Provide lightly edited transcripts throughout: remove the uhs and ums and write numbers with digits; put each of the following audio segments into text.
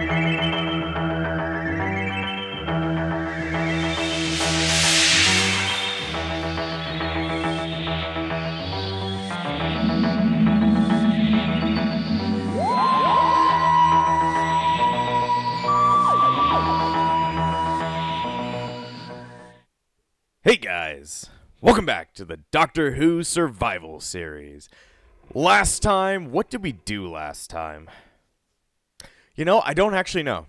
Hey guys, welcome back to the Doctor Who Survival Series. Last time, what did we do last time? You know, I don't actually know.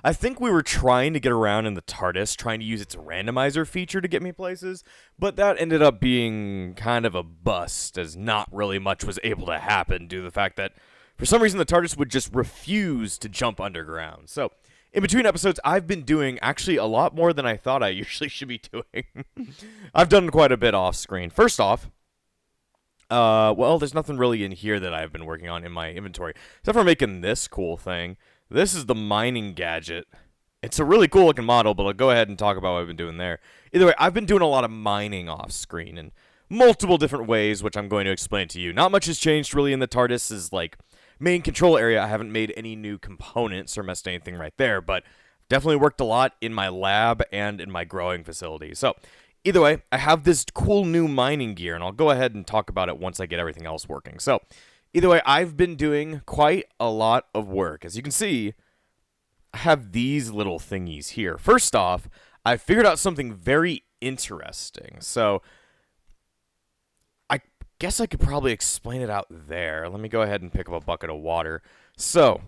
I think we were trying to get around in the Tardis, trying to use its randomizer feature to get me places, but that ended up being kind of a bust, as not really much was able to happen due to the fact that, for some reason, the Tardis would just refuse to jump underground. So, in between episodes, I've been doing actually a lot more than I thought I usually should be doing. I've done quite a bit off screen. First off, well, there's nothing really in here that I've been working on in my inventory, except for making this cool thing. This is the mining gadget. It's a really cool looking model, but I'll go ahead and talk about what I've been doing there. Either way, I've been doing a lot of mining off screen in multiple different ways, which I'm going to explain to you. Not much has changed really in the TARDIS's, main control area. I haven't made any new components or messed anything right there, but definitely worked a lot in my lab and in my growing facility. So, either way, I have this cool new mining gear, and I'll go ahead and talk about it once I get everything else working. So, either way, I've been doing quite a lot of work. As you can see, I have these little thingies here. First off, I figured out something very interesting. So, guess I could probably explain it out there. Let me go ahead and pick up a bucket of water. So,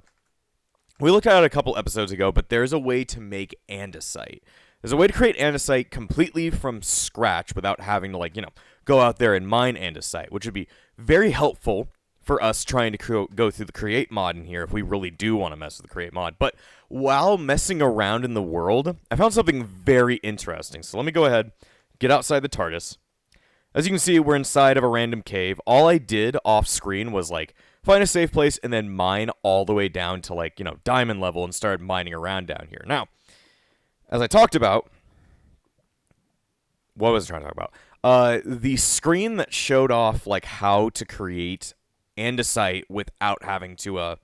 we looked at it a couple episodes ago, but there's a way to make andesite. There's a way to create andesite completely from scratch without having to, go out there and mine andesite, which would be very helpful for us trying to go through the create mod in here if we really do want to mess with the create mod. But while messing around in the world, I found something very interesting. So let me go ahead, get outside the TARDIS. As you can see, we're inside of a random cave. All I did off screen was, find a safe place and then mine all the way down to, diamond level and start mining around down here. Now, as I talked about, what was I trying to talk about? The screen that showed off, how to create andesite without having to,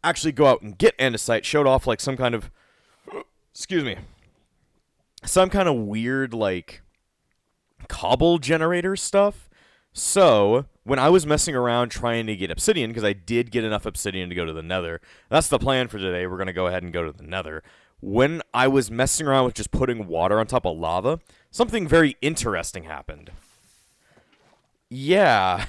actually go out and get andesite showed off, some kind of, some kind of weird, cobble generator stuff. So, when I was messing around trying to get obsidian, because I did get enough obsidian to go to the nether, that's the plan for today, we're going to go ahead and go to the nether. When I was messing around with just putting water on top of lava, something very interesting happened. Yeah.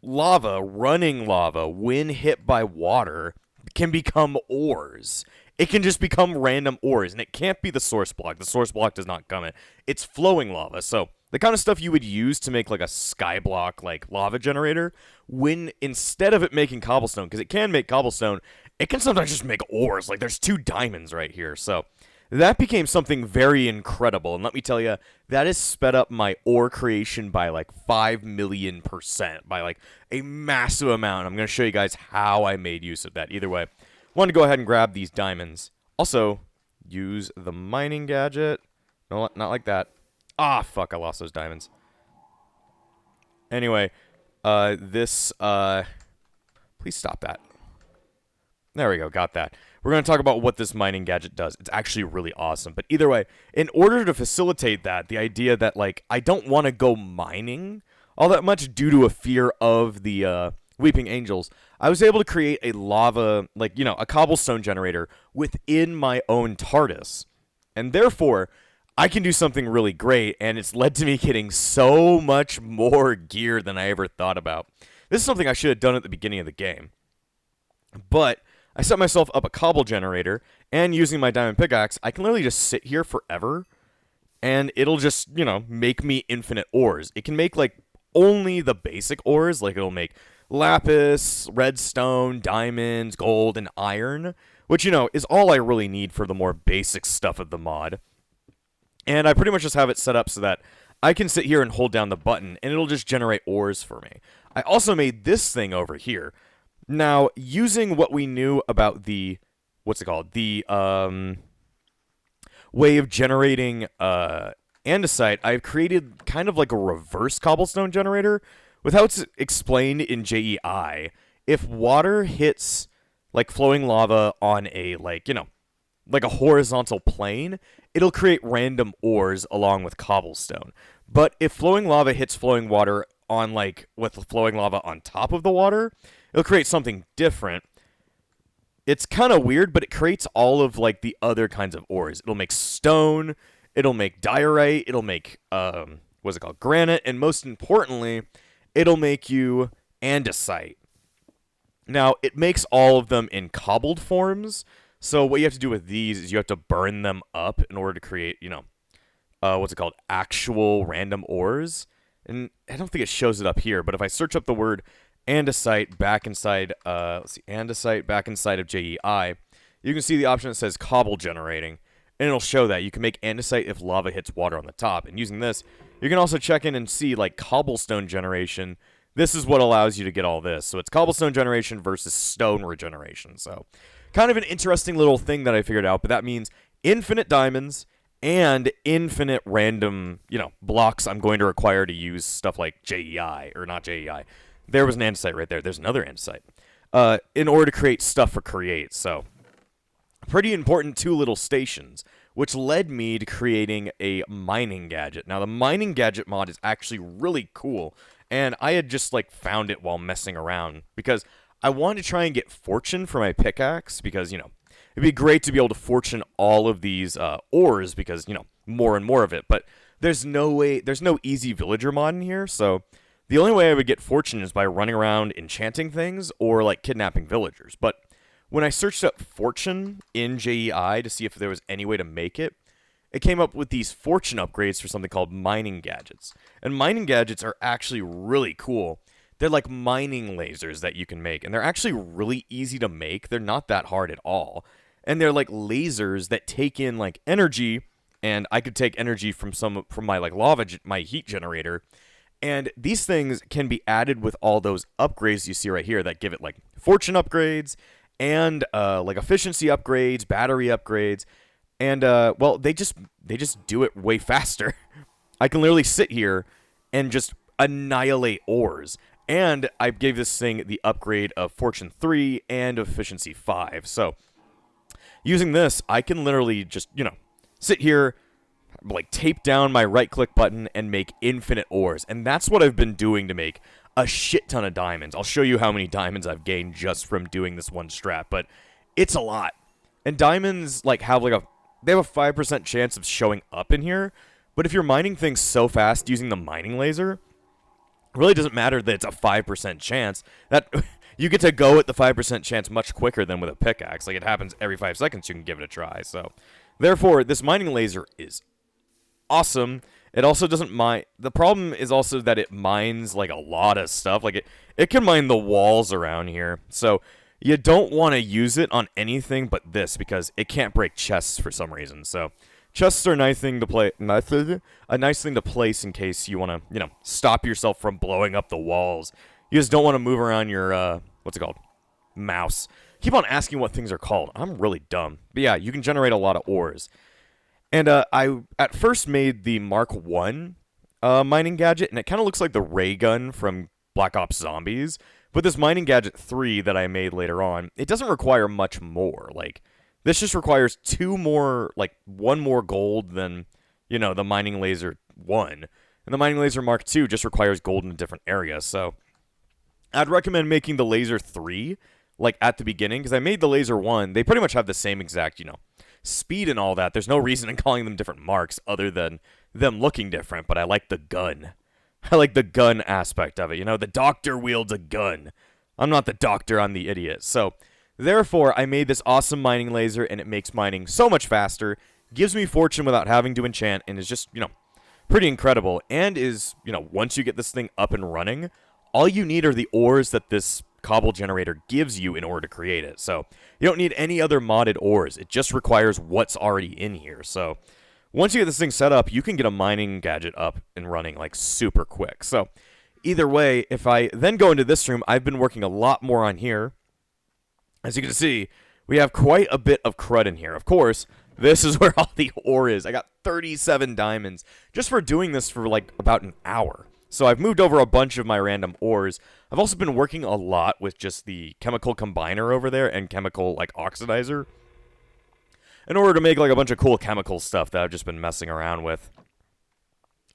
Running lava, when hit by water, can become ores. It can just become random ores, and it can't be the source block. The source block does not come in. It's flowing lava, so the kind of stuff you would use to make, a skyblock, lava generator, when instead of it making cobblestone, because it can make cobblestone, it can sometimes just make ores. There's 2 diamonds right here, so that became something very incredible, and let me tell you, that has sped up my ore creation by, 5 million %, by, a massive amount. I'm going to show you guys how I made use of that. Either way, want to go ahead and grab these diamonds. Also, use the mining gadget. No, not like that. Ah, fuck, I lost those diamonds. Anyway, please stop that. There we go, got that. We're going to talk about what this mining gadget does. It's actually really awesome. But either way, in order to facilitate that, the idea that, I don't want to go mining all that much due to a fear of the, Weeping Angels, I was able to create a lava, a cobblestone generator within my own TARDIS. And therefore, I can do something really great, and it's led to me getting so much more gear than I ever thought about. This is something I should have done at the beginning of the game. But I set myself up a cobble generator, and using my diamond pickaxe, I can literally just sit here forever, and it'll just, make me infinite ores. It can make, only the basic ores, it'll make lapis, redstone, diamonds, gold, and iron, which, is all I really need for the more basic stuff of the mod. And I pretty much just have it set up so that I can sit here and hold down the button, and it'll just generate ores for me. I also made this thing over here. Now, using what we knew about the, the way of generating andesite, I've created kind of a reverse cobblestone generator. With how it's explained in JEI, if water hits like flowing lava on a like a horizontal plane, it'll create random ores along with cobblestone. But if flowing lava hits flowing water on like with flowing lava on top of the water, it'll create something different. It's kind of weird, but it creates all of like the other kinds of ores. It'll make stone, it'll make diorite, it'll make what's it called? Granite, and most importantly, it'll make you andesite. Now, it makes all of them in cobbled forms. So what you have to do with these is you have to burn them up in order to create, what's it called? Actual random ores. And I don't think it shows it up here, but if I search up the word andesite back inside, andesite back inside of JEI, you can see the option that says cobble generating, and it'll show that you can make andesite if lava hits water on the top. And using this, you can also check in and see like cobblestone generation. This is what allows you to get all this. So it's cobblestone generation versus stone regeneration. So kind of an interesting little thing that I figured out, but that means infinite diamonds and infinite random, blocks I'm going to require to use stuff like JEI, or not JEI. There was an andesite right there. There's another andesite. In order to create stuff for create. So pretty important two little stations, which led me to creating a mining gadget. Now, the mining gadget mod is actually really cool, and I had just, found it while messing around, because I wanted to try and get fortune for my pickaxe, because, it'd be great to be able to fortune all of these ores, because, more and more of it, but there's no easy villager mod in here, so the only way I would get fortune is by running around enchanting things, or, kidnapping villagers, but when I searched up fortune in JEI to see if there was any way to make it, it came up with these fortune upgrades for something called mining gadgets. And mining gadgets are actually really cool. They're like mining lasers that you can make, and they're actually really easy to make. They're not that hard at all. And they're like lasers that take in energy, and I could take energy from my my heat generator. And these things can be added with all those upgrades you see right here that give it fortune upgrades and efficiency upgrades, battery upgrades. And, they just do it way faster. I can literally sit here and just annihilate ores. And I gave this thing the upgrade of Fortune 3 and Efficiency 5. So, using this, I can literally just, sit here, tape down my right-click button and make infinite ores. And that's what I've been doing to make a shit ton of diamonds. I'll show you how many diamonds I've gained just from doing this one strat, but it's a lot. And diamonds, they have a 5% chance of showing up in here, but if you're mining things so fast using the mining laser, it really doesn't matter that it's a 5% chance. That you get to go at the 5% chance much quicker than with a pickaxe. It happens every 5 seconds, you can give it a try. So, therefore, this mining laser is awesome. It also doesn't mine. The problem is also that it mines, a lot of stuff. It can mine the walls around here. So, you don't want to use it on anything but this, because it can't break chests for some reason. So, chests are a nice thing to place in case you want to, stop yourself from blowing up the walls. You just don't want to move around your, what's it called? Mouse. Keep on asking what things are called. I'm really dumb. But yeah, you can generate a lot of ores. And I at first made the Mark 1 mining gadget, and it kind of looks like the ray gun from Black Ops Zombies. But this mining gadget 3 that I made later on, it doesn't require much more. This just requires one more gold than, the mining laser 1. And the mining laser Mark 2 just requires gold in a different area. So I'd recommend making the laser 3, at the beginning, because I made the laser 1. They pretty much have the same exact, speed and all that. There's no reason in calling them different marks other than them looking different, but I like the gun. I like the gun aspect of it. The doctor wields a gun. I'm not the doctor, I'm the idiot. So, therefore, I made this awesome mining laser, and it makes mining so much faster, gives me fortune without having to enchant, and is just, pretty incredible. And is, once you get this thing up and running, all you need are the ores that this cobble generator gives you in order to create it. So, you don't need any other modded ores. It just requires what's already in here. So, once you get this thing set up, you can get a mining gadget up and running super quick. So, either way, if I then go into this room, I've been working a lot more on here. As you can see, we have quite a bit of crud in here. Of course, this is where all the ore is. I got 37 diamonds just for doing this for about an hour. So I've moved over a bunch of my random ores. I've also been working a lot with just the chemical combiner over there and chemical, like, oxidizer in order to make, like, a bunch of cool chemical stuff that I've just been messing around with.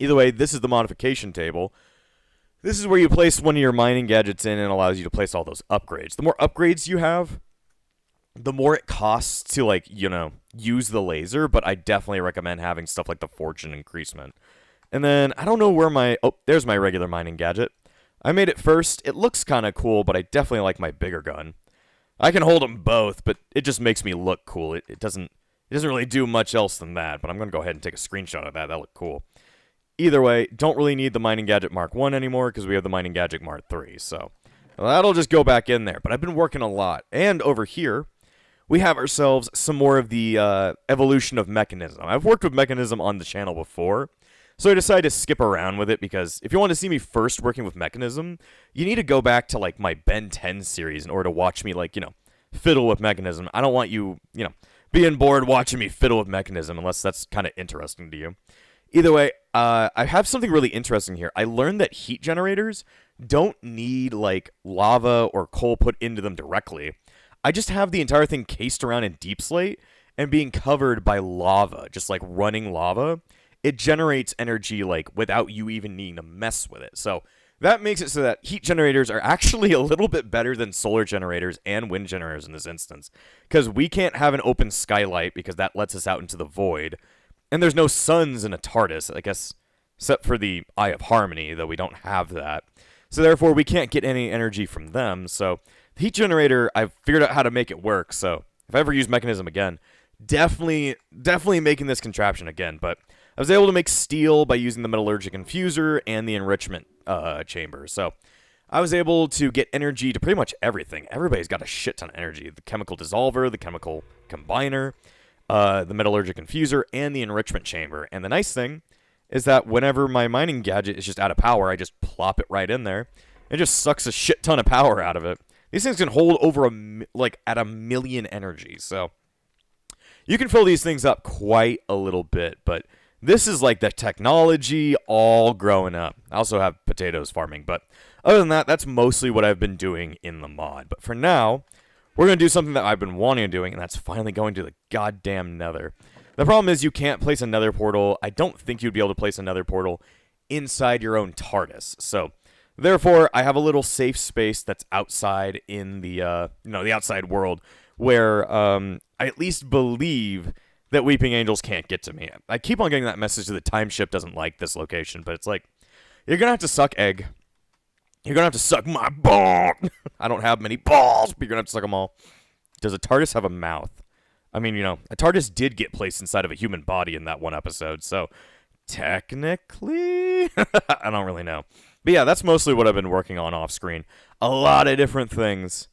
Either way, this is the modification table. This is where you place one of your mining gadgets in and allows you to place all those upgrades. The more upgrades you have, the more it costs to, like, you know, use the laser, but I definitely recommend having stuff like the fortune increasement. And then, I don't know where my... Oh, there's my regular mining gadget. I made it first. It looks kind of cool, but I definitely like my bigger gun. I can hold them both, but it just makes me look cool. It doesn't really do much else than that, but I'm going to go ahead and take a screenshot of that. That looked cool. Either way, don't really need the Mining Gadget Mark 1 anymore because we have the Mining Gadget Mark 3, so that'll just go back in there. But I've been working a lot. And over here, we have ourselves some more of the evolution of Mechanism. I've worked with Mechanism on the channel before, so I decided to skip around with it because if you want to see me first working with Mechanism, you need to go back to, like, my Ben 10 series in order to watch me, like, you know, fiddle with Mechanism. I don't want you, you know, being bored watching me fiddle with Mechanism unless that's kind of interesting to you. Either way, I have something really interesting here. I learned that heat generators don't need, like, lava or coal put into them directly. I just have the entire thing cased around in deep slate and being covered by lava, just, like, running lava. It generates energy, like, without you even needing to mess with it. So that makes it so that heat generators are actually a little bit better than solar generators and wind generators in this instance. Because we can't have an open skylight because that lets us out into the void. And there's no suns in a TARDIS, I guess, except for the Eye of Harmony, though we don't have that. So therefore, we can't get any energy from them. So the heat generator, I've figured out how to make it work. So if I ever use Mechanism again, definitely making this contraption again. But I was able to make steel by using the metallurgic infuser and the enrichment chamber. So I was able to get energy to pretty much everything. Everybody's got a shit ton of energy. The chemical dissolver, the chemical combiner, the metallurgic infuser, and the enrichment chamber. And the nice thing is that whenever my mining gadget is just out of power, I just plop it right in there. It just sucks a shit ton of power out of it. These things can hold over at 1 million energy. So you can fill these things up quite a little bit, but this is like the technology all growing up. I also have potatoes farming, but other than that, that's mostly what I've been doing in the mod. But for now, we're going to do something that I've been wanting to do, and that's finally going to the goddamn Nether. The problem is you can't place a Nether portal. I don't think you'd be able to place a Nether portal inside your own TARDIS. So, therefore, I have a little safe space that's outside in the, the outside world, where I at least believe that Weeping Angels can't get to me. I keep on getting that message that the time ship doesn't like this location, but it's like, you're going to have to suck egg. You're going to have to suck my ball. I don't have many balls, but you're going to have to suck them all. Does a TARDIS have a mouth? I mean, a TARDIS did get placed inside of a human body in that one episode, so technically, I don't really know. But yeah, that's mostly what I've been working on off screen. A lot of different things.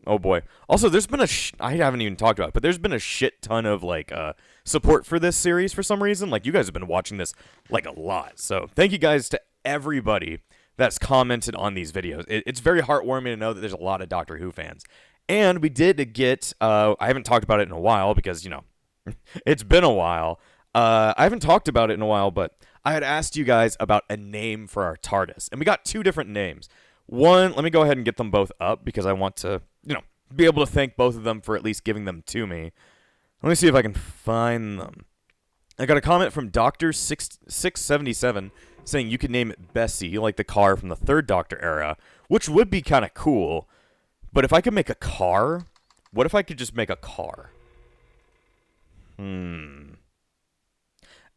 Oh boy. Also, there's been I haven't even talked about it, but there's been a shit ton of, support for this series for some reason. Like, you guys have been watching this, a lot. So, thank you guys to everybody that's commented on these videos. It's very heartwarming to know that there's a lot of Doctor Who fans. And we did get, I haven't talked about it in a while because, it's been a while. I haven't talked about it in a while, but I had asked you guys about a name for our TARDIS. And we got 2 different names. One, let me go ahead and get them both up because I want to, be able to thank both of them for at least giving them to me. Let me see if I can find them. I got a comment from Doctor 677 saying you could name it Bessie, like the car from the 3rd Doctor era, which would be kind of cool. But if I could make a car, what if I could just make a car? I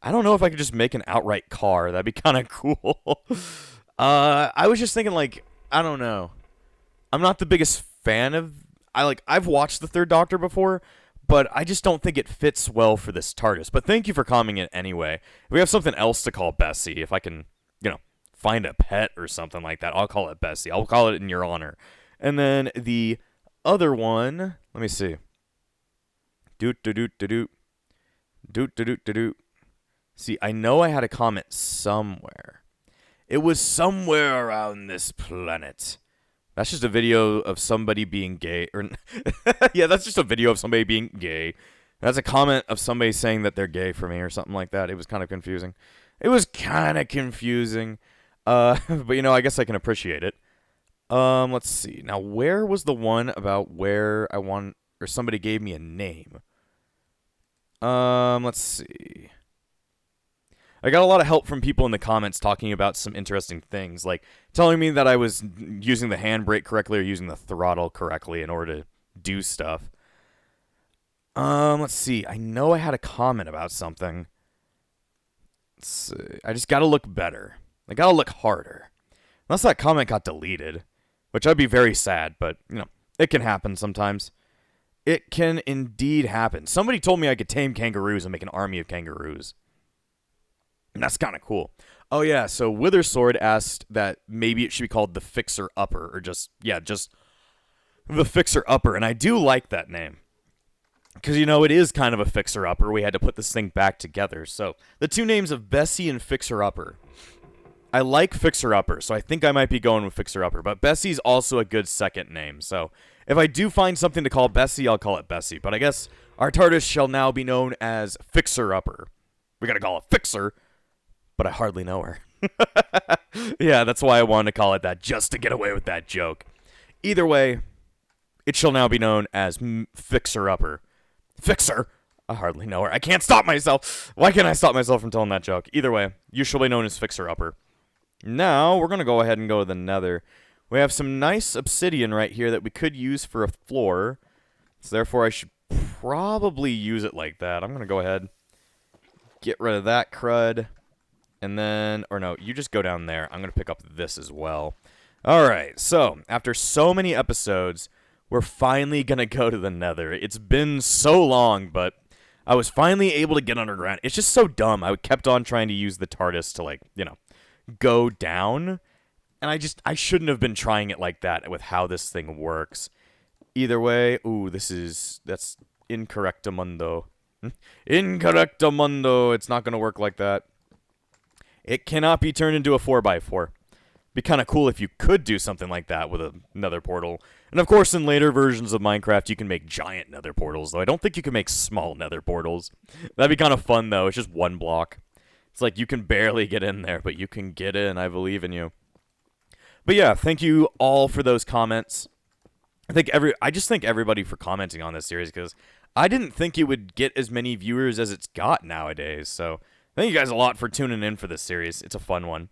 don't know if I could just make an outright car. That'd be kind of cool. I was just thinking, I don't know. I'm not the biggest fan of... I've watched the 3rd Doctor before, but I just don't think it fits well for this TARDIS. But thank you for commenting it anyway. If we have something else to call Bessie, if I can, find a pet or something like that, I'll call it Bessie. I'll call it in your honor. And then the other one, let me see. See, I know I had a comment somewhere. It was somewhere around this planet. That's just a video of somebody being gay. Yeah, that's just a video of somebody being gay. That's a comment of somebody saying that they're gay for me or something like that. It was kind of confusing. But, I guess I can appreciate it. Let's see. Now, where was the one about where I want, or somebody gave me a name? Let's see. I got a lot of help from people in the comments talking about some interesting things, like telling me that I was using the handbrake correctly or using the throttle correctly in order to do stuff. Let's see. I know I had a comment about something. Let's see. I just gotta look better. I gotta look harder. Unless that comment got deleted, which I'd be very sad, but, it can happen sometimes. It can indeed happen. Somebody told me I could tame kangaroos and make an army of kangaroos. And that's kind of cool. Oh, yeah, so Withersword asked that maybe it should be called the Fixer-Upper, or just the Fixer-Upper, and I do like that name. Because, it is kind of a Fixer-Upper. We had to put this thing back together. So, the two names of Bessie and Fixer-Upper. I like Fixer-Upper, so I think I might be going with Fixer-Upper, but Bessie's also a good second name, so if I do find something to call Bessie, I'll call it Bessie, but I guess our TARDIS shall now be known as Fixer-Upper. We gotta call it Fixer, but I hardly know her. Yeah, that's why I wanted to call it that, just to get away with that joke. Either way, it shall now be known as Fixer-Upper. Fixer? I hardly know her. I can't stop myself. Why can't I stop myself from telling that joke? Either way, you shall be known as Fixer-Upper. Now, we're going to go ahead and go to the Nether. We have some nice obsidian right here that we could use for a floor. So therefore, I should probably use it like that. I'm going to go ahead, get rid of that crud. And then, or no, you just go down there. I'm going to pick up this as well. Alright, so, after so many episodes, we're finally going to go to the Nether. It's been so long, but I was finally able to get underground. It's just so dumb. I kept on trying to use the TARDIS to, go down. And I shouldn't have been trying it like that with how this thing works. Either way, that's incorrectamundo. Incorrectamundo. It's not going to work like that. It cannot be turned into a 4x4. Be kind of cool if you could do something like that with a nether portal. And of course, in later versions of Minecraft, you can make giant nether portals, though I don't think you can make small nether portals. That'd be kind of fun, though. It's just one block. It's like you can barely get in there, but you can get in. I believe in you. But yeah, thank you all for those comments. I just thank everybody for commenting on this series, because I didn't think it would get as many viewers as it's got nowadays, so thank you guys a lot for tuning in for this series. It's a fun one.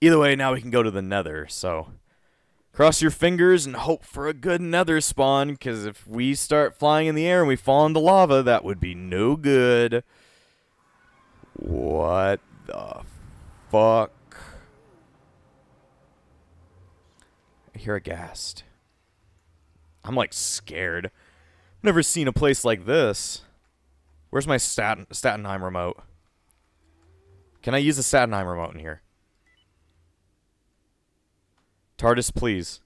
Either way, now we can go to the Nether, so cross your fingers and hope for a good Nether spawn, because if we start flying in the air and we fall into lava, that would be no good. What the fuck? I hear a ghast. I'm like scared. Never seen a place like this. Where's my Statenheim remote? Can I use the Statenheim remote in here? TARDIS, please.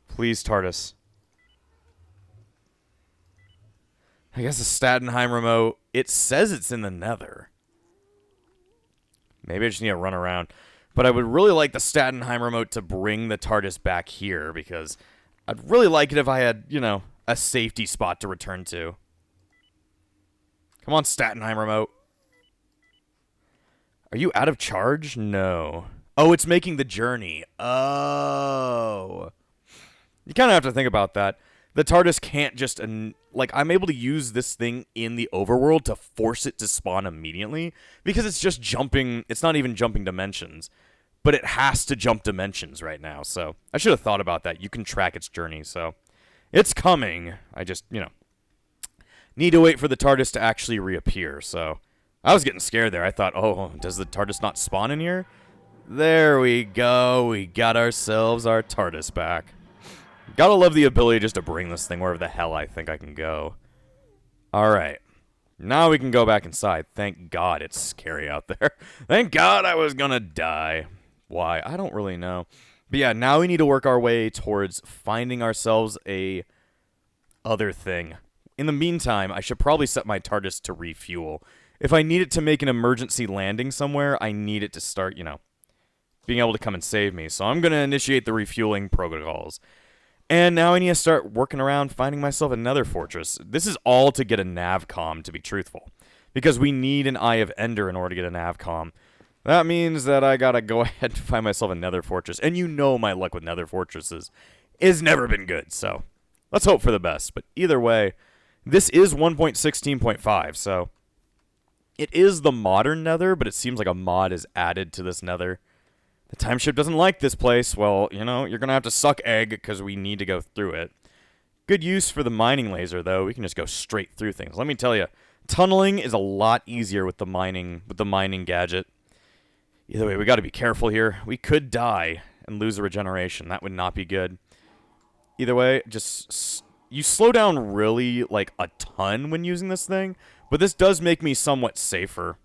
Please, TARDIS. I guess the Statenheim remote, it says it's in the Nether. Maybe I just need to run around. But I would really like the Statenheim remote to bring the TARDIS back here, because I'd really like it if I had, a safety spot to return to. Come on, Statenheim remote. Are you out of charge? No. Oh, it's making the journey. Oh. You kind of have to think about that. The TARDIS can't just, I'm able to use this thing in the overworld to force it to spawn immediately, because it's just jumping, it's not even jumping dimensions, but it has to jump dimensions right now, so I should have thought about that. You can track its journey, so it's coming. I just, need to wait for the TARDIS to actually reappear, so I was getting scared there. I thought, oh, does the TARDIS not spawn in here? There we go. We got ourselves our TARDIS back. Gotta love the ability just to bring this thing wherever the hell I think I can go. Alright. Now we can go back inside. Thank God it's scary out there. Thank God I was gonna die. Why? I don't really know. But yeah, now we need to work our way towards finding ourselves a other thing. In the meantime, I should probably set my TARDIS to refuel. If I need it to make an emergency landing somewhere, I need it to start, being able to come and save me. So I'm going to initiate the refueling protocols. And now I need to start working around finding myself another fortress. This is all to get a navcom, to be truthful. Because we need an Eye of Ender in order to get a navcom. That means that I gotta go ahead and find myself a nether fortress. And you know my luck with nether fortresses has never been good, so let's hope for the best. But either way, this is 1.16.5, so it is the modern nether, but it seems like a mod is added to this nether. The time ship doesn't like this place. Well, you know, you're gonna have to suck egg because we need to go through it. Good use for the mining laser, though. We can just go straight through things. Let me tell you, tunneling is a lot easier with the mining gadget. Either way, we got to be careful here. We could die and lose a regeneration. That would not be good. Either way, just you slow down really like a ton when using this thing, but this does make me somewhat safer.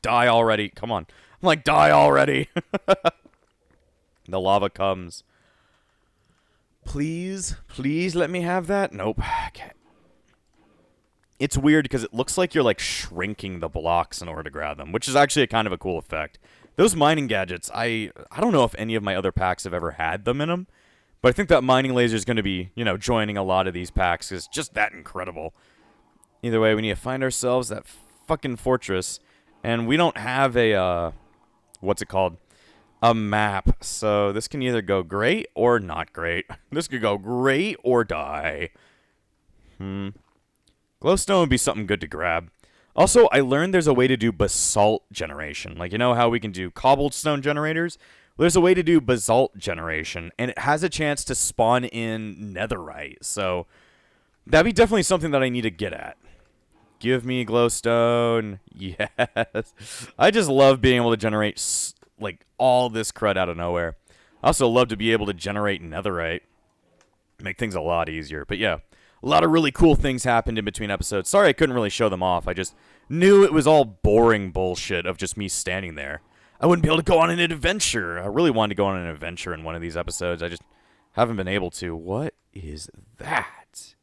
Die already. Come on. I'm like, die already. The lava comes. Please, please let me have that. Nope. Okay. It's weird because it looks like you're like shrinking the blocks in order to grab them, which is actually a kind of a cool effect. Those mining gadgets, I don't know if any of my other packs have ever had them in them, but I think that mining laser is going to be, you know, joining a lot of these packs. It's just that incredible. Either way, we need to find ourselves that fucking fortress, and we don't have a, what's it called? A map. So this can either go great or not great. This could go great or die. Glowstone would be something good to grab. Also, I learned there's a way to do basalt generation. Like, you know how we can do cobblestone generators? Well, there's a way to do basalt generation, and it has a chance to spawn in netherite. So that'd be definitely something that I need to get at. Give me glowstone. Yes. I just love being able to generate, like, all this crud out of nowhere. I also love to be able to generate netherite. Make things a lot easier. But yeah, a lot of really cool things happened in between episodes. Sorry I couldn't really show them off. I just knew it was all boring bullshit of just me standing there. I wouldn't be able to go on an adventure. I really wanted to go on an adventure in one of these episodes. I just haven't been able to. What is that?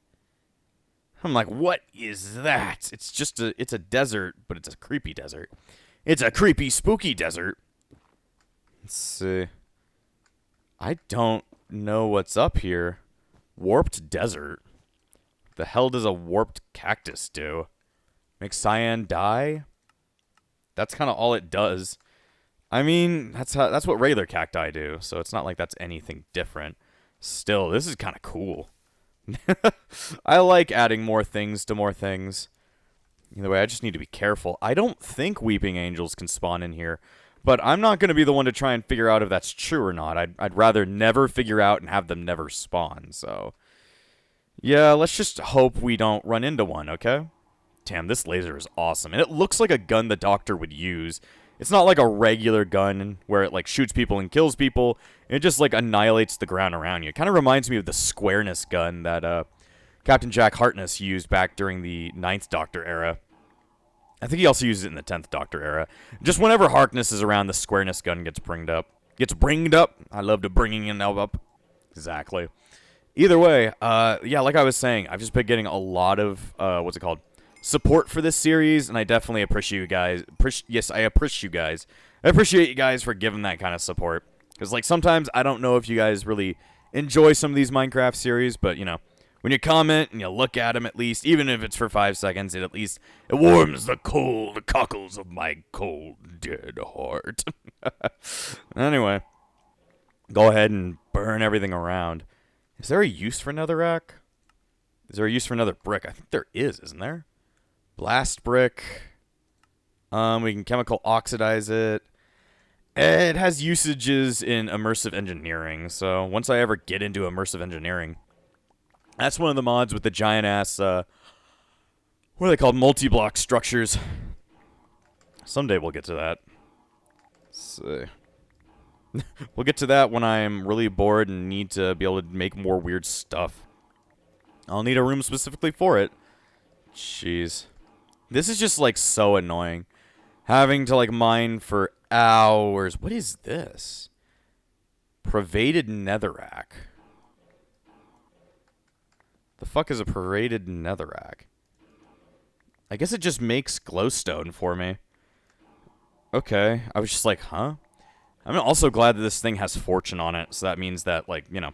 I'm like, what is that? It's just it's a desert, but it's a creepy desert. It's a creepy, spooky desert. Let's see. I don't know what's up here. Warped desert. The hell does a warped cactus do? Make cyan die? That's kind of all it does. I mean, that's what regular cacti do, so it's not like that's anything different. Still, this is kind of cool. I like adding more things to more things. Either way, I just need to be careful. I don't think weeping angels can spawn in here, but I'm not going to be the one to try and figure out if that's true or not. I'd rather never figure out and have them never spawn, so yeah, let's just hope we don't run into one, okay? Damn, this laser is awesome, and it looks like a gun the Doctor would use. It's not like a regular gun where it like shoots people and kills people. It just like annihilates the ground around you. It kind of reminds me of the squareness gun that Captain Jack Harkness used back during the 9th Doctor era. I think he also used it in the 10th Doctor era. Just whenever Harkness is around, the squareness gun gets bringed up. I love to bringing it up. Exactly. Either way, yeah, like I was saying, I've just been getting a lot of, what's it called? Support for this series, and I definitely appreciate you guys. Yes, I appreciate you guys. I appreciate you guys for giving that kind of support. Because, like, sometimes I don't know if you guys really enjoy some of these Minecraft series, but, you know, when you comment and you look at them at least, even if it's for 5 seconds, it warms the cockles of my cold, dead heart. Anyway, go ahead and burn everything around. Is there a use for netherrack? Is there a use for another brick? I think there is, isn't there? Blast brick. We can chemical oxidize it. It has usages in immersive engineering. So once I ever get into immersive engineering, that's one of the mods with the giant ass, what are they called? Multi-block structures. Someday we'll get to that. Let's see. We'll get to that when I'm really bored and need to be able to make more weird stuff. I'll need a room specifically for it. Jeez. This is just, like, so annoying. Having to, like, mine for hours. What is this? Pervaded netherrack. The fuck is a pervaded netherrack? I guess it just makes glowstone for me. Okay. I was just like, huh? I'm also glad that this thing has fortune on it. So that means that, like, you know,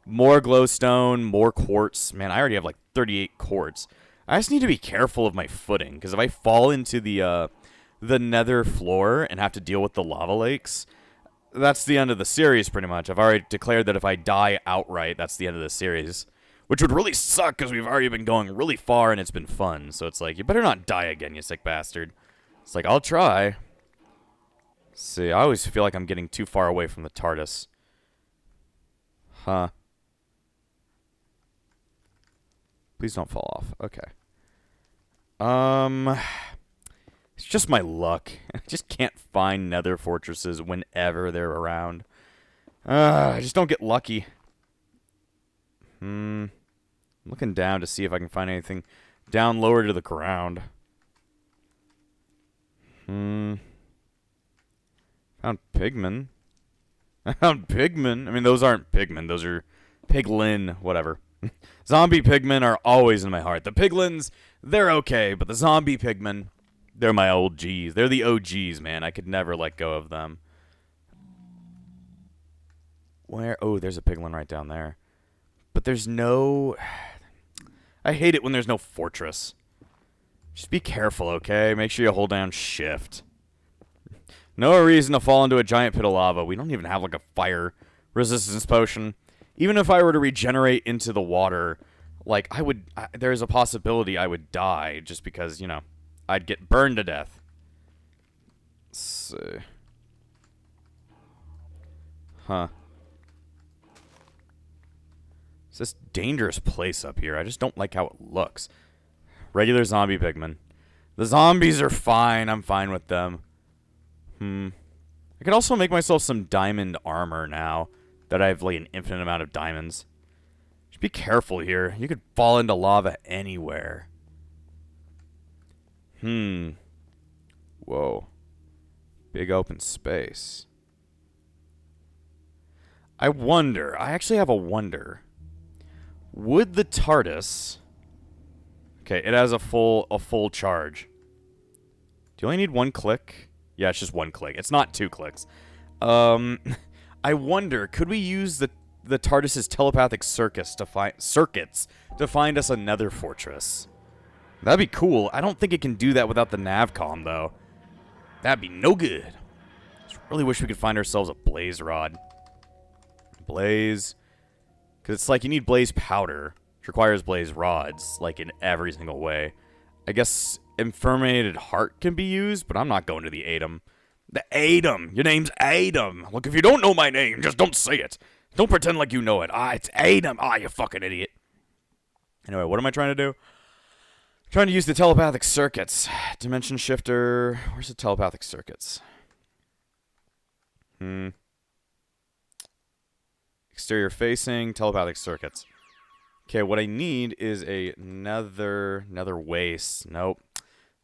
more glowstone, more quartz. Man, I already have, like, 38 quartz. I just need to be careful of my footing, because if I fall into the the nether floor and have to deal with the lava lakes, that's the end of the series, pretty much. I've already declared that if I die outright, that's the end of the series. Which would really suck, because we've already been going really far, and it's been fun. So it's like, you better not die again, you sick bastard. It's like, I'll try. See, I always feel like I'm getting too far away from the Tardis. Huh. Please don't fall off. Okay. It's just my luck. I just can't find nether fortresses whenever they're around. I just don't get lucky. I'm looking down to see if I can find anything down lower to the ground. Found pigmen. I found pigmen. I mean, those aren't pigmen. Those are piglin, whatever. Zombie pigmen are always in my heart. The piglins, they're okay, but the zombie pigmen, they're my old G's. They're the OGs, man. I could never let go of them. Where? Oh, there's a piglin right down there. But there's no... I hate it when there's no fortress. Just be careful, okay? Make sure you hold down shift. No reason to fall into a giant pit of lava. We don't even have, like, a fire resistance potion. Even if I were to regenerate into the water, like, there's a possibility I would die just because, you know, I'd get burned to death. Let's see. Huh. It's this dangerous place up here. I just don't like how it looks. Regular zombie pigmen. The zombies are fine. I'm fine with them. I could also make myself some diamond armor now that I have, like, an infinite amount of diamonds. Just be careful here. You could fall into lava anywhere. Whoa. Big open space. I wonder. I actually have a wonder. Would the Tardis... Okay, it has a full charge. Do you only need one click? Yeah, it's just one click. It's not 2 clicks. I wonder, could we use the TARDIS's telepathic circuits to find us another fortress? That'd be cool. I don't think it can do that without the navcom, though. That'd be no good. Just really wish we could find ourselves a blaze rod. Blaze. Because it's like you need blaze powder, which requires blaze rods, like in every single way. I guess infirmated heart can be used, but I'm not going to the Adam. The Adam! Your name's Adam! Look, if you don't know my name, just don't say it. Don't pretend like you know it. It's Adam! You fucking idiot. Anyway, what am I trying to do? I'm trying to use the telepathic circuits. Dimension shifter. Where's the telepathic circuits? Exterior facing, telepathic circuits. Okay, what I need is another waste. Nope.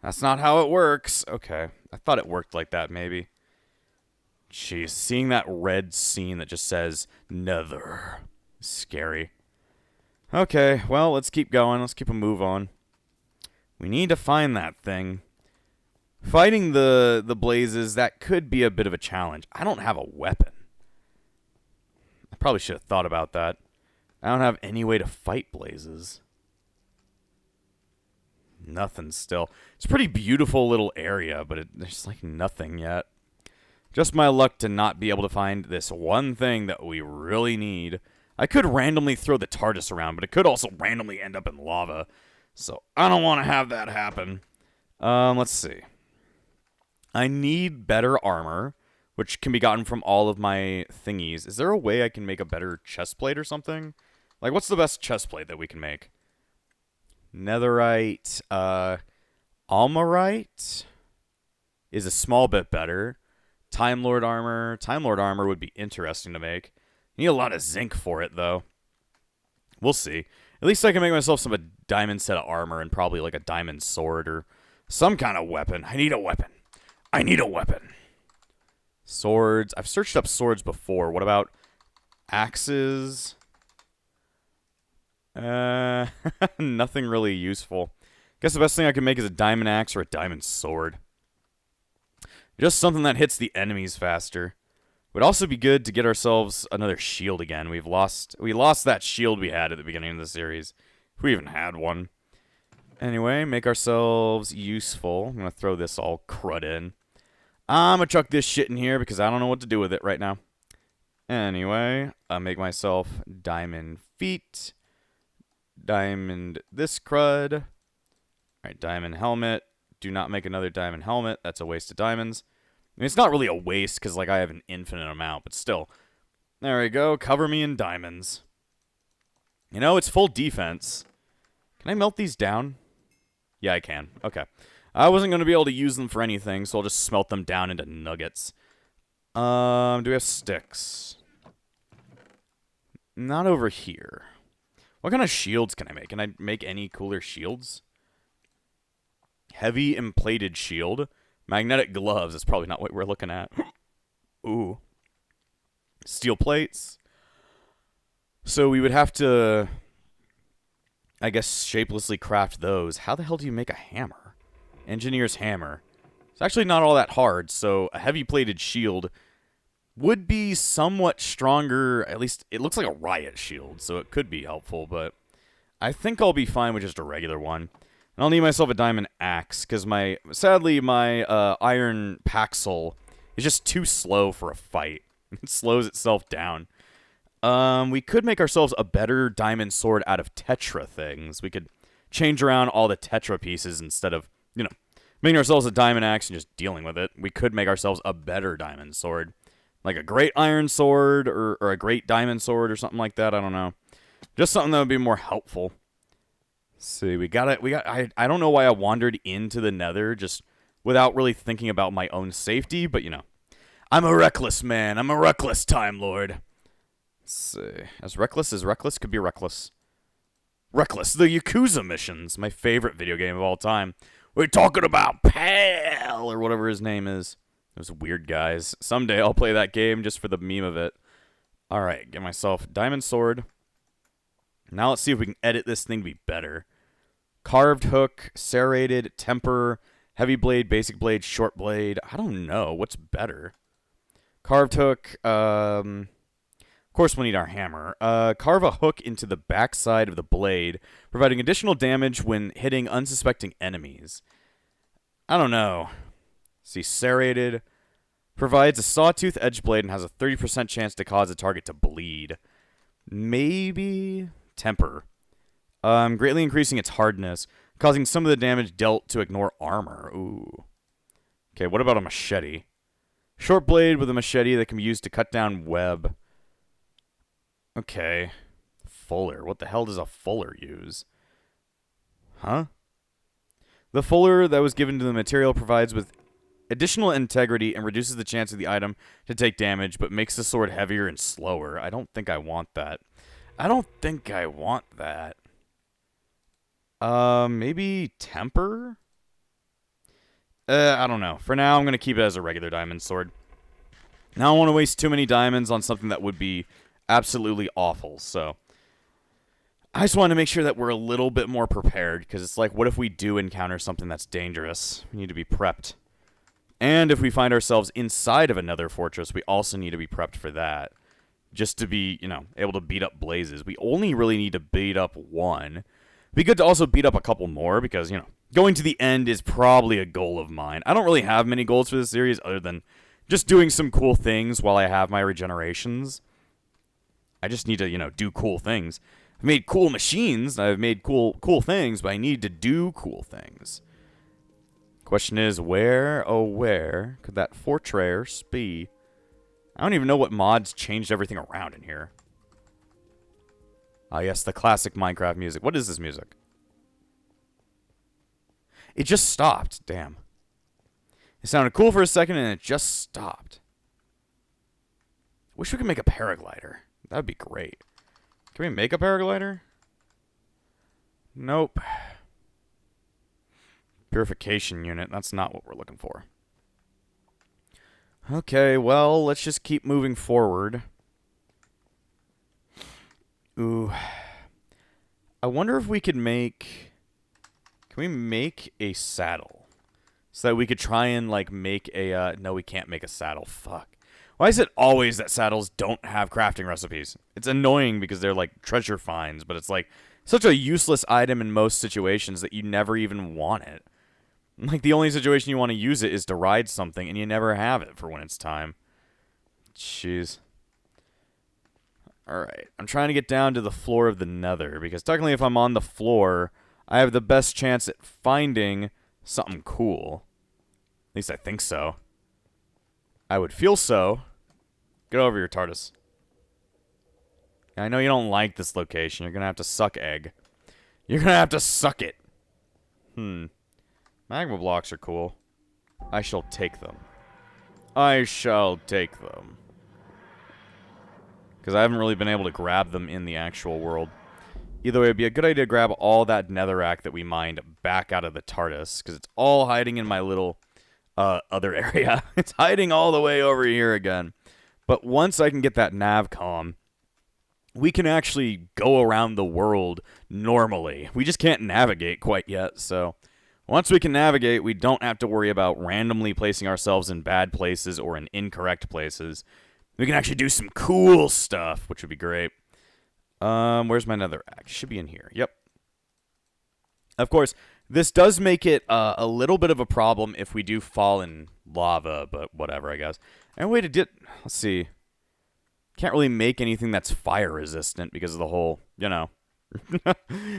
That's not how it works. Okay. I thought it worked like that, maybe. Jeez, seeing that red scene that just says nether. Scary. Okay, well, let's keep going. Let's keep a move on. We need to find that thing. Fighting the blazes, that could be a bit of a challenge. I don't have a weapon. I probably should have thought about that. I don't have any way to fight blazes. Nothing still. It's a pretty beautiful little area, but there's like nothing yet. Just my luck to not be able to find this one thing that we really need. I could randomly throw the TARDIS around, but it could also randomly end up in lava. So I don't want to have that happen. Let's see. I need better armor, which can be gotten from all of my thingies. Is there a way I can make a better chestplate or something? Like, what's the best chestplate that we can make? Netherite, Almarite is a small bit better. Timelord armor. Timelord armor would be interesting to make. You need a lot of zinc for it, though. We'll see. At least I can make myself a diamond set of armor and probably like a diamond sword or some kind of weapon. I need a weapon. I need a weapon. Swords. I've searched up swords before. What about axes? Nothing really useful. Guess the best thing I can make is a diamond axe or a diamond sword. Just something that hits the enemies faster. Would also be good to get ourselves another shield again. We lost that shield we had at the beginning of the series. If we even had one. Anyway, make ourselves useful. I'm going to throw this all crud in. I'm going to chuck this shit in here because I don't know what to do with it right now. Anyway, I'll make myself diamond feet. Diamond this crud. Alright, diamond helmet. Do not make another diamond helmet. That's a waste of diamonds. I mean, it's not really a waste because, like, I have an infinite amount, but still. There we go. Cover me in diamonds. You know, it's full defense. Can I melt these down? Yeah, I can. Okay. I wasn't going to be able to use them for anything, so I'll just smelt them down into nuggets. Do we have sticks? Not over here. What kind of shields can I make? Can I make any cooler shields? Heavy and plated shield. Magnetic gloves. That's probably not what we're looking at. Ooh. Steel plates. So we would have to, I guess, shapelessly craft those. How the hell do you make a hammer? Engineer's hammer. It's actually not all that hard, so a heavy plated shield would be somewhat stronger. At least it looks like a riot shield, so it could be helpful, but I think I'll be fine with just a regular one. And I'll need myself a diamond axe, because sadly my iron paxel is just too slow for a fight. It slows itself down. We could make ourselves a better diamond sword out of tetra things. We could change around all the tetra pieces instead of, you know, making ourselves a diamond axe and just dealing with it. We could make ourselves a better diamond sword. Like a great iron sword or a great diamond sword or something like that. I don't know. Just something that would be more helpful. Let's see, I don't know why I wandered into the nether just without really thinking about my own safety, but you know. I'm a reckless man. I'm a reckless Time Lord. Let's see. As reckless could be reckless. Reckless, the Yakuza missions. My favorite video game of all time. We're talking about Pal, or whatever his name is. Those weird guys. Someday I'll play that game just for the meme of it. Alright, get myself diamond sword. Now let's see if we can edit this thing to be better. Carved hook, serrated, temper, heavy blade, basic blade, short blade. I don't know. What's better? Carved hook, of course we'll need our hammer. Carve a hook into the backside of the blade, providing additional damage when hitting unsuspecting enemies. I don't know. See, serrated provides a sawtooth edge blade and has a 30% chance to cause a target to bleed. Maybe temper. Greatly increasing its hardness, causing some of the damage dealt to ignore armor. Ooh. Okay, what about a machete? Short blade with a machete that can be used to cut down web. Okay. Fuller. What the hell does a fuller use? Huh? The fuller that was given to the material provides with additional integrity and reduces the chance of the item to take damage, but makes the sword heavier and slower. I don't think I want that. Maybe temper? I don't know. For now, I'm going to keep it as a regular diamond sword. Now, I don't want to waste too many diamonds on something that would be absolutely awful, so I just want to make sure that we're a little bit more prepared, because it's like, what if we do encounter something that's dangerous? We need to be prepped. And if we find ourselves inside of another fortress, we also need to be prepped for that. Just to be, you know, able to beat up blazes. We only really need to beat up one. It'd be good to also beat up a couple more, because, you know, going to the end is probably a goal of mine. I don't really have many goals for this series other than just doing some cool things while I have my regenerations. I just need to, you know, do cool things. I've made cool machines, I've made cool things, but I need to do cool things. Question is, where could that fortress be? I don't even know what mods changed everything around in here. Ah, yes, the classic Minecraft music. What is this music? It just stopped. Damn. It sounded cool for a second, and it just stopped. Wish we could make a paraglider. That would be great. Can we make a paraglider? Nope. Purification unit. That's not what we're looking for. Okay, well, let's just keep moving forward. Ooh. I wonder if we could make... Can we make a saddle? So that we could try and, like, make a... No, we can't make a saddle. Fuck. Why is it always that saddles don't have crafting recipes? It's annoying because they're, like, treasure finds, but it's like, such a useless item in most situations that you never even want it. Like, the only situation you want to use it is to ride something, and you never have it for when it's time. Jeez. Alright, I'm trying to get down to the floor of the nether, because technically if I'm on the floor, I have the best chance at finding something cool. At least I think so. I would feel so. Get over here, Tardis. I know you don't like this location. You're going to have to suck egg. You're going to have to suck it. Magma blocks are cool. I shall take them. I shall take them. Because I haven't really been able to grab them in the actual world. Either way, it would be a good idea to grab all that netherrack that we mined back out of the TARDIS. Because it's all hiding in my little other area. It's hiding all the way over here again. But once I can get that navcom, we can actually go around the world normally. We just can't navigate quite yet, so once we can navigate, we don't have to worry about randomly placing ourselves in bad places or in incorrect places. We can actually do some cool stuff, which would be great. Where's my netherrack? Should be in here. Yep. Of course, this does make it a little bit of a problem if we do fall in lava, but whatever, I guess. And way to let's see. Can't really make anything that's fire resistant because of the whole,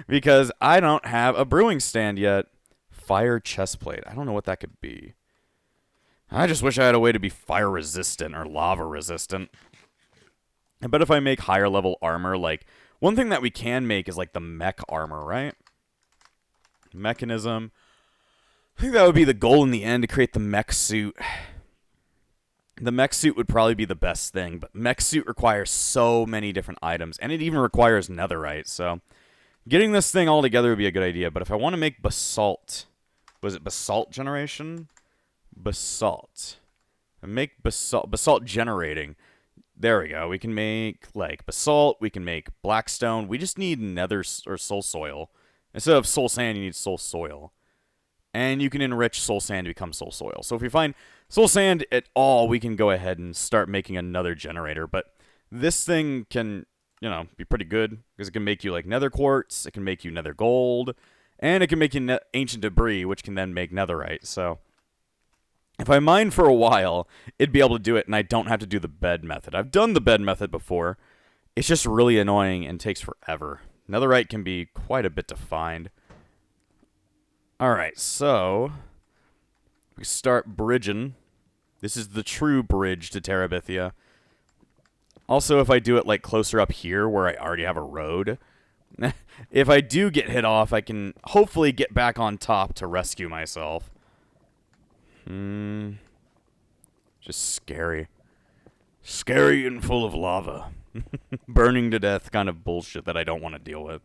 because I don't have a brewing stand yet. Fire chestplate. I don't know what that could be. I just wish I had a way to be fire resistant or lava resistant. I bet if I make higher level armor, like, one thing that we can make is like the mech armor, right? Mechanism. I think that would be the goal in the end, to create the mech suit. The mech suit would probably be the best thing, but mech suit requires so many different items, and it even requires netherite, so getting this thing all together would be a good idea. But if I want to make basalt, was it basalt generation? Basalt. Make basalt generating. There we go. We can make, like, basalt. We can make blackstone. We just need nether or soul soil. Instead of soul sand, you need soul soil. And you can enrich soul sand to become soul soil. So if we find soul sand at all, we can go ahead and start making another generator. But this thing can, be pretty good, because it can make you, like, nether quartz. It can make you nether gold. And it can make you ancient debris, which can then make netherite. So if I mine for a while, it'd be able to do it, and I don't have to do the bed method. I've done the bed method before. It's just really annoying and takes forever. Netherite can be quite a bit to find. Alright, so we start bridging. This is the true bridge to Terabithia. Also, if I do it, like, closer up here where I already have a road, if I do get hit off, I can hopefully get back on top to rescue myself. Just scary. Scary and full of lava. Burning to death kind of bullshit that I don't want to deal with.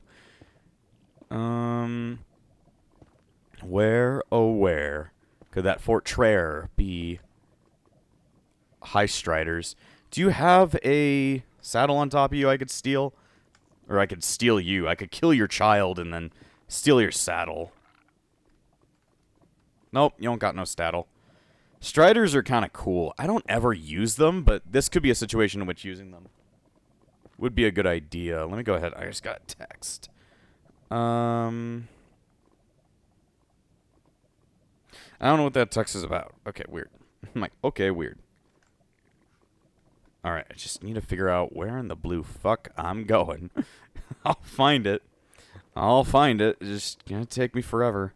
Where, oh where, could that Fort Traer be? High Striders. Do you have a saddle on top of you I could steal? Or I could steal you. I could kill your child and then steal your saddle. Nope, you don't got no saddle. Striders are kind of cool. I don't ever use them, but this could be a situation in which using them would be a good idea. Let me go ahead. I just got a text. I don't know what that text is about. Okay, weird. I'm like, okay, weird. Alright, I just need to figure out where in the blue fuck I'm going. I'll find it. I'll find it. It's just gonna take me forever.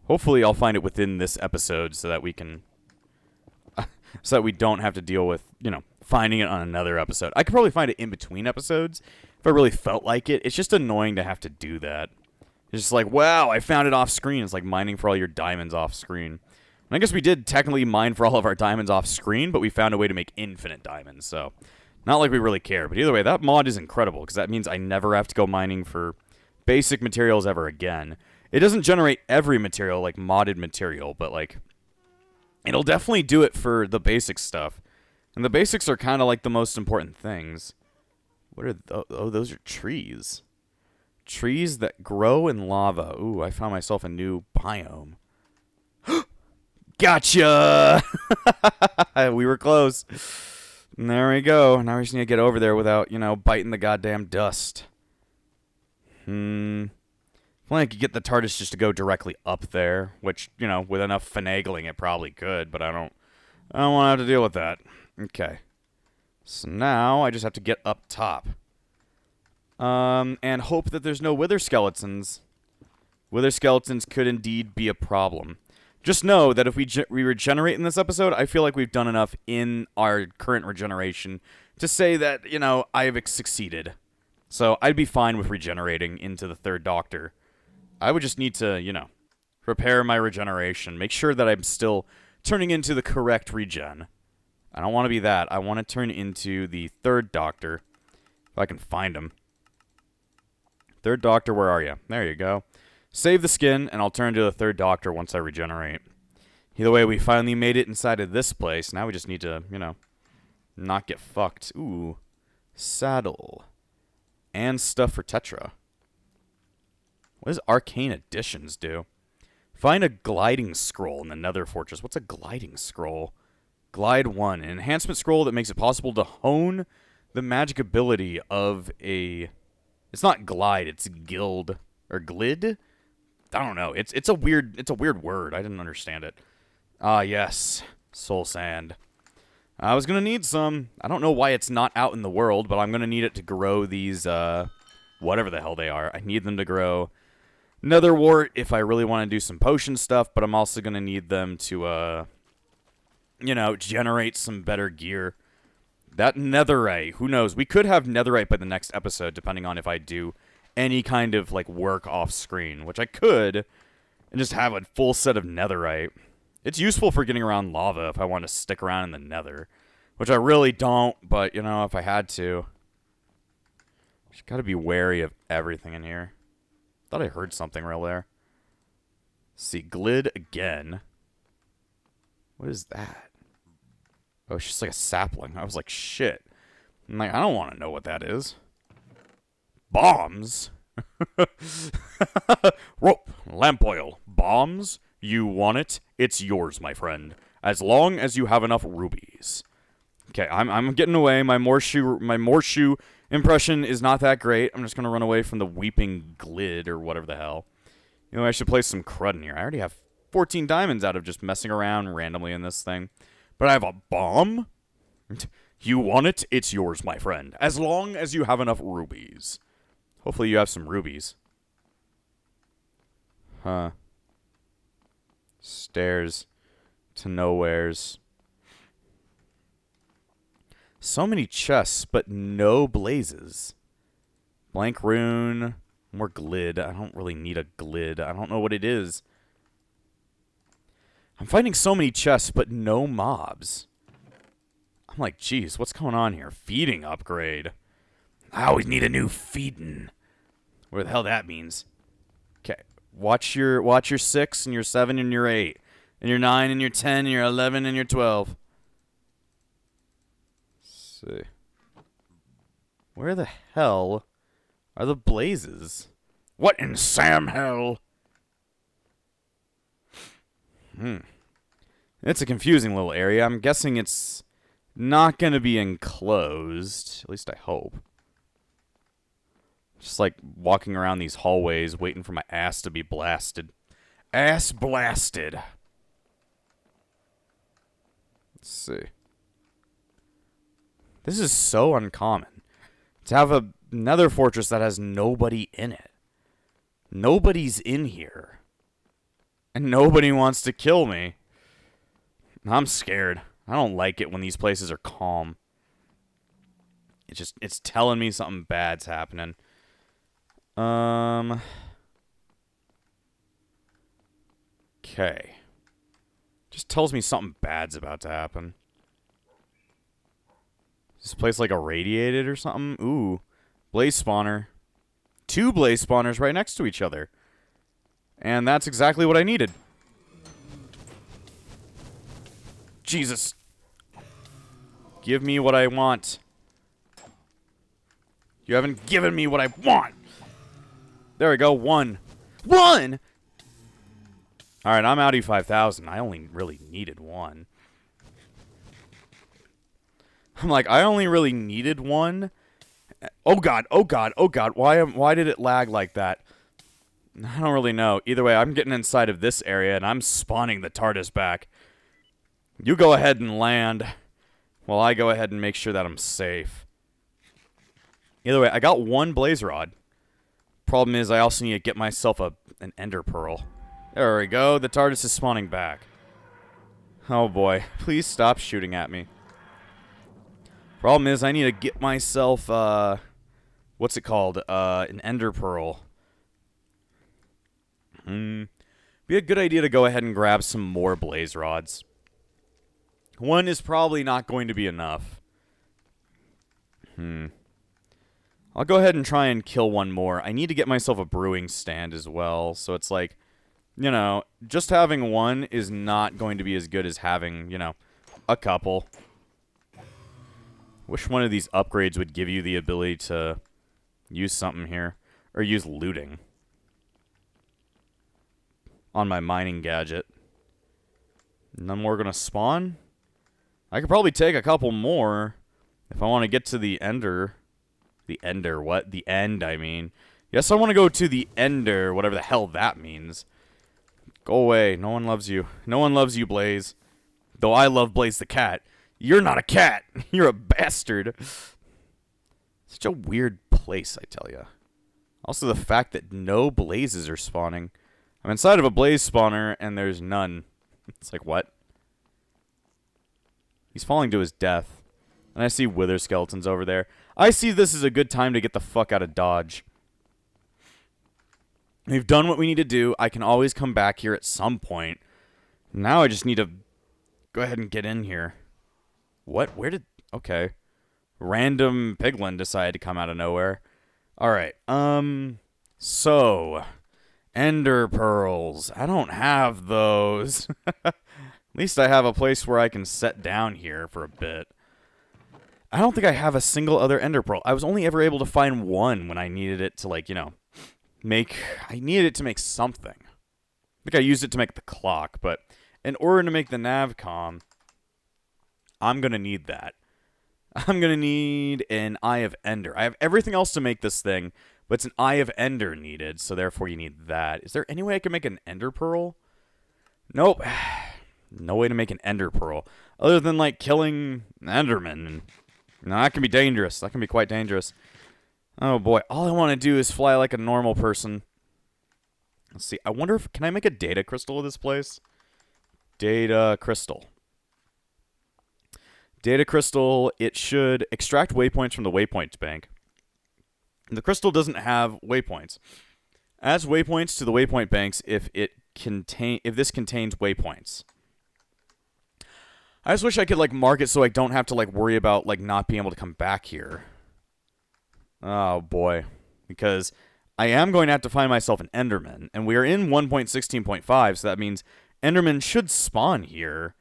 Hopefully I'll find it within this episode so that we can... so that we don't have to deal with, finding it on another episode. I could probably find it in between episodes if I really felt like it. It's just annoying to have to do that. It's just like, wow, I found it off screen. It's like mining for all your diamonds off screen. And I guess we did technically mine for all of our diamonds off screen, but we found a way to make infinite diamonds, so not like we really care. But either way, that mod is incredible, because that means I never have to go mining for basic materials ever again. It doesn't generate every material, like modded material, but, like, it'll definitely do it for the basic stuff. And the basics are kind of like the most important things. What are those? Oh, those are trees. Trees that grow in lava. Ooh, I found myself a new biome. Gotcha! We were close. And there we go. Now we just need to get over there without, biting the goddamn dust. If only I could get the Tardis just to go directly up there, which, you know, with enough finagling it probably could, but I don't want to have to deal with that. Okay. So now I just have to get up top. And hope that there's no wither skeletons. Wither skeletons could indeed be a problem. Just know that if we regenerate in this episode, I feel like we've done enough in our current regeneration to say that, you know, I have succeeded. So I'd be fine with regenerating into the third Doctor. I would just need to, you know, repair my regeneration. Make sure that I'm still turning into the correct regen. I don't want to be that. I want to turn into the third Doctor. If I can find him. Third Doctor, where are you? There you go. Save the skin, and I'll turn to the third Doctor once I regenerate. Either way, we finally made it inside of this place. Now we just need to, you know, not get fucked. Ooh. Saddle. And stuff for Tetra. What does Arcane Additions do? Find a gliding scroll in the Nether Fortress. What's a gliding scroll? Glide 1. An enhancement scroll that makes it possible to hone the magic ability of a... It's not glide, it's guild. Or glid? I don't know. It's a weird word. I didn't understand it. Ah, yes. Soul Sand. I was going to need some. I don't know why it's not out in the world, but I'm going to need it to grow these, whatever the hell they are. I need them to grow Netherwort if I really want to do some potion stuff, but I'm also going to need them to, you know, generate some better gear. That netherite, who knows? We could have netherite by the next episode, depending on if I do any kind of, like, work off-screen, which I could, and just have a full set of netherite. It's useful for getting around lava if I want to stick around in the nether, which I really don't, but, you know, if I had to. Just gotta be wary of everything in here. Thought I heard something real there. Let's see, glid again. What is that? Oh, it's just like a sapling. I was like, shit. I'm like, I don't want to know what that is. Bombs? Rope, lamp oil, bombs? You want it? It's yours, my friend. As long as you have enough rubies. Okay, I'm getting away. My Morshoe impression is not that great. I'm just gonna run away from the weeping glid or whatever the hell. You know, I should place some crud in here. I already have 14 diamonds out of just messing around randomly in this thing. But I have a bomb? You want it? It's yours, my friend. As long as you have enough rubies. Hopefully you have some rubies. Huh. Stairs to nowheres. So many chests, but no blazes. Blank rune. More glid. I don't really need a glid. I don't know what it is. I'm finding so many chests, but no mobs. I'm like, geez, what's going on here? Feeding upgrade. I always need a new feeding. What the hell that means. Okay. Watch your 6 and your 7 and your 8. And your 9 and your 10 and your 11 and your 12. Let's see. Where the hell are the blazes? What in Sam hell? It's a confusing little area. I'm guessing it's not going to be enclosed. At least I hope. Just like walking around these hallways waiting for my ass to be blasted. Ass blasted. Let's see. This is so uncommon. To have a nether fortress that has nobody in it. Nobody's in here. And nobody wants to kill me. I'm scared. I don't like it when these places are it's telling me something bad's happening. Okay. Just tells me something bad's about to happen. Is this place like irradiated or something? Ooh. Blaze spawner. 2 blaze spawners right next to each other. And that's exactly what I needed. Jesus. Give me what I want. You haven't given me what I want. There we go. 1. 1! Alright, I'm Audi 5000. I only really needed 1. I'm like, I only really needed 1. Oh god, oh god, oh god. Why did it lag like that? I don't really know. Either way, I'm getting inside of this area, and I'm spawning the Tardis back. You go ahead and land, while I go ahead and make sure that I'm safe. Either way, I got one blaze rod. Problem is, I also need to get myself an ender pearl. There we go. The Tardis is spawning back. Oh boy. Please stop shooting at me. Problem is, I need to get myself, what's it called? An ender pearl. Be a good idea to go ahead and grab some more blaze rods. One is probably not going to be enough. I'll go ahead and try and kill one more. I need to get myself a brewing stand as well. So it's like, you know, just having one is not going to be as good as having, you know, a couple. Wish one of these upgrades would give you the ability to use something here. Or use looting. On my mining gadget. None more gonna spawn? I could probably take a couple more if I want to get to the ender. The ender, what? The end, I mean. Yes, I want to go to the ender, whatever the hell that means. Go away. No one loves you. No one loves you, Blaze. Though I love Blaze the cat. You're not a cat. You're a bastard. Such a weird place, I tell you. Also, the fact that no blazes are spawning. I'm inside of a blaze spawner, and there's none. It's like, what? He's falling to his death. And I see wither skeletons over there. I see this as a good time to get the fuck out of Dodge. We've done what we need to do. I can always come back here at some point. Now I just need to go ahead and get in here. What? Where did... Okay. Random piglin decided to come out of nowhere. Alright. So... Ender pearls. I don't have those. At least I have a place where I can set down here for a bit. I don't think I have a single other ender pearl. I was only ever able to find one when I needed it to, like, you know, make... I needed it to make something. I think I used it to make the clock, but in order to make the navcom, I'm going to need that. I'm going to need an Eye of Ender. I have everything else to make this thing, but it's an Eye of Ender needed, so therefore you need that. Is there any way I can make an ender pearl? Nope. No way to make an ender pearl. Other than, like, killing Enderman. No, that can be dangerous. That can be quite dangerous. Oh, boy. All I want to do is fly like a normal person. Let's see. I wonder if... Can I make a data crystal of this place? Data crystal. Data crystal, it should extract waypoints from the waypoints bank. The crystal doesn't have waypoints. Adds waypoints to the waypoint banks if this contains waypoints. I just wish I could, like, mark it so I don't have to, like, worry about, like, not being able to come back here. Oh, boy. Because I am going to have to find myself an Enderman. And we are in 1.16.5, so that means Enderman should spawn here.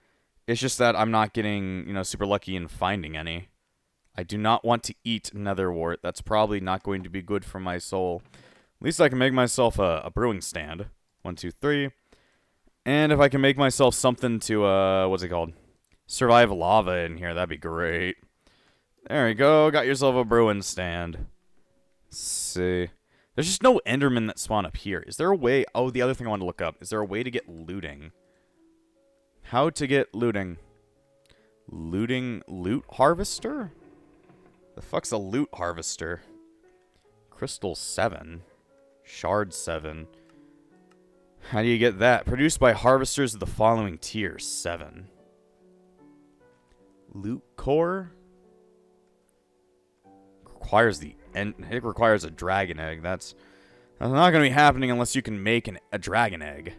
It's just that I'm not getting, you know, super lucky in finding any. I do not want to eat netherwort. That's probably not going to be good for my soul. At least I can make myself a brewing stand. 1, 2, 3. And if I can make myself something to, what's it called? Survive lava in here, that'd be great. There we go. Got yourself a brewing stand. Let's see. There's just no Endermen that spawn up here. Is there a way... Oh, the other thing I wanted to look up. Is there a way to get looting? How to get looting? Looting... Loot harvester? The fuck's a loot harvester? Crystal 7. Shard 7. How do you get that? Produced by harvesters of the following tier. 7. Loot core? It requires a dragon egg. That's not going to be happening unless you can make a dragon egg.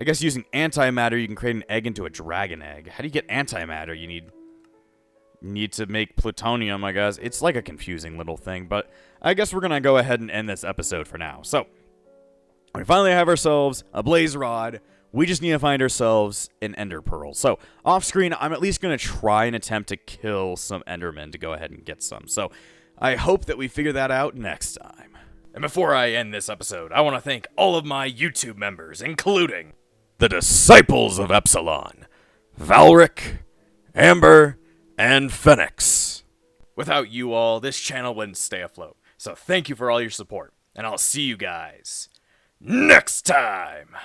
I guess using antimatter, you can create an egg into a dragon egg. How do you get antimatter? You need to make plutonium, I guess. It's like a confusing little thing, but I guess we're going to go ahead and end this episode for now. So, we finally have ourselves a blaze rod. We just need to find ourselves an ender pearl. So, off screen, I'm at least going to try and attempt to kill some endermen to go ahead and get some. So, I hope that we figure that out next time. And before I end this episode, I want to thank all of my YouTube members, including the Disciples of Epsilon, Valric, Amber, and Phoenix. Without you all, this channel wouldn't stay afloat. So thank you for all your support, and I'll see you guys next time!